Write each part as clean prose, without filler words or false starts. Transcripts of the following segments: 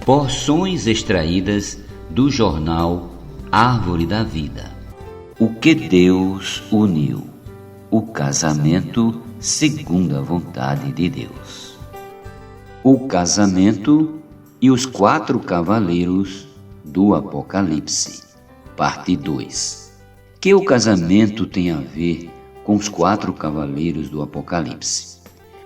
Porções extraídas do jornal Árvore da Vida. O que Deus uniu. O casamento segundo a vontade de Deus. O casamento e os 4 cavaleiros do Apocalipse. Parte 2. Que o casamento tem a ver com os 4 cavaleiros do Apocalipse?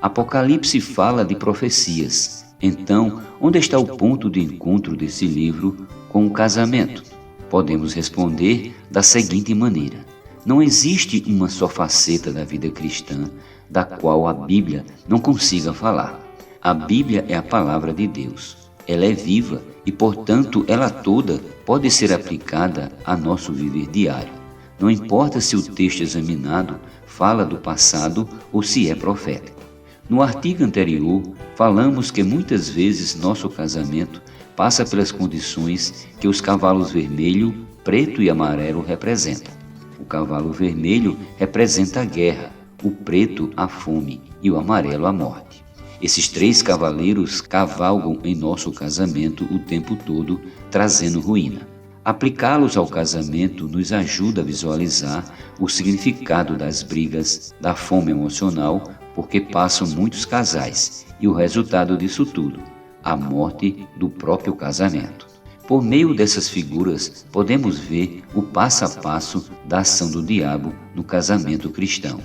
Apocalipse fala de profecias. Então, onde está o ponto de encontro desse livro com o casamento? Podemos responder da seguinte maneira: não existe uma só faceta da vida cristã da qual a Bíblia não consiga falar. A Bíblia é a palavra de Deus. Ela é viva e, portanto, ela toda pode ser aplicada a nosso viver diário. Não importa se o texto examinado fala do passado ou se é profético. No artigo anterior, falamos que muitas vezes nosso casamento passa pelas condições que os cavalos vermelho, preto e amarelo representam. O cavalo vermelho representa a guerra, o preto a fome e o amarelo a morte. Esses 3 cavaleiros cavalgam em nosso casamento o tempo todo, trazendo ruína. Aplicá-los ao casamento nos ajuda a visualizar o significado das brigas, da fome emocional, porque passam muitos casais, e o resultado disso tudo, a morte do próprio casamento. Por meio dessas figuras, podemos ver o passo a passo da ação do diabo no casamento cristão.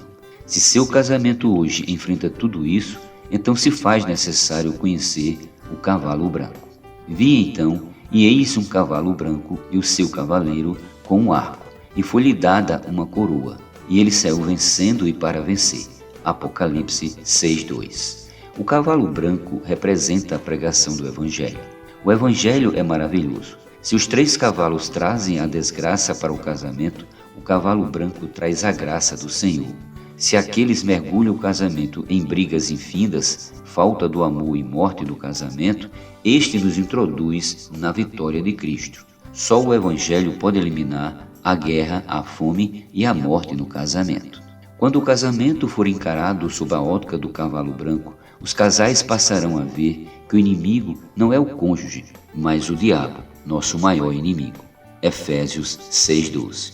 Se seu casamento hoje enfrenta tudo isso, então se faz necessário conhecer o cavalo branco. Vi então, e eis um cavalo branco e o seu cavaleiro com um arco, e foi-lhe dada uma coroa, e ele saiu vencendo e para vencer. Apocalipse 6:2. O cavalo branco representa a pregação do Evangelho. O Evangelho é maravilhoso. Se os 3 cavalos trazem a desgraça para o casamento, o cavalo branco traz a graça do Senhor. Se aqueles mergulham o casamento em brigas infindas, falta do amor e morte do casamento, este nos introduz na vitória de Cristo. Só o Evangelho pode eliminar a guerra, a fome e a morte no casamento. Quando o casamento for encarado sob a ótica do cavalo branco, os casais passarão a ver que o inimigo não é o cônjuge, mas o diabo, nosso maior inimigo. Efésios 6:12.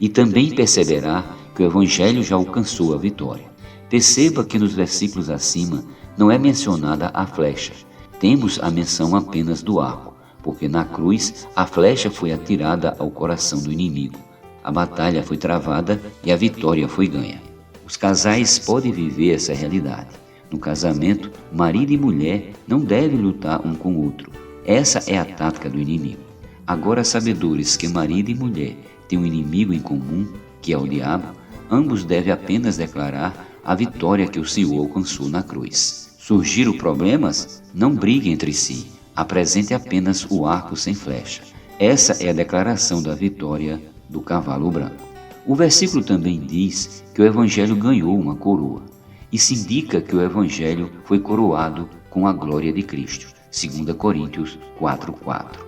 E também perceberá que o Evangelho já alcançou a vitória. Perceba que nos versículos acima não é mencionada a flecha. Temos a menção apenas do arco, porque na cruz a flecha foi atirada ao coração do inimigo. A batalha foi travada e a vitória foi ganha. Os casais podem viver essa realidade. No casamento, marido e mulher não devem lutar um com o outro. Essa é a tática do inimigo. Agora, sabedores que marido e mulher têm um inimigo em comum, que é o diabo, ambos devem apenas declarar a vitória que o Senhor alcançou na cruz. Surgiram problemas? Não briguem entre si. Apresente apenas o arco sem flecha. Essa é a declaração da vitória do cavalo branco. O versículo também diz que o Evangelho ganhou uma coroa. Isso indica que o Evangelho foi coroado com a glória de Cristo. 2 Coríntios 4:4.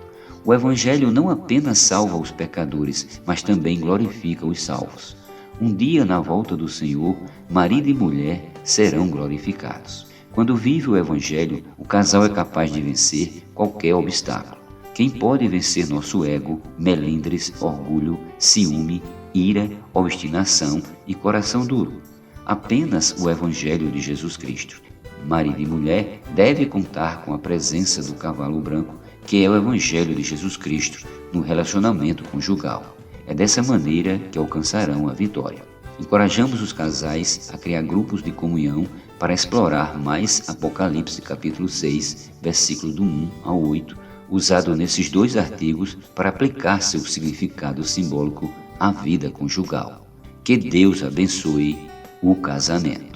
O Evangelho não apenas salva os pecadores, mas também glorifica os salvos. Um dia, na volta do Senhor, marido e mulher serão glorificados. Quando vive o Evangelho, o casal é capaz de vencer qualquer obstáculo. Quem pode vencer nosso ego, melindres, orgulho, ciúme, ira, obstinação e coração duro? Apenas o Evangelho de Jesus Cristo. Marido e mulher devem contar com a presença do cavalo branco, que é o Evangelho de Jesus Cristo, no relacionamento conjugal. É dessa maneira que alcançarão a vitória. Encorajamos os casais a criar grupos de comunhão para explorar mais Apocalipse capítulo 6, versículo do 1 ao 8, usado nesses 2 artigos para aplicar seu significado simbólico à vida conjugal. Que Deus abençoe o casamento.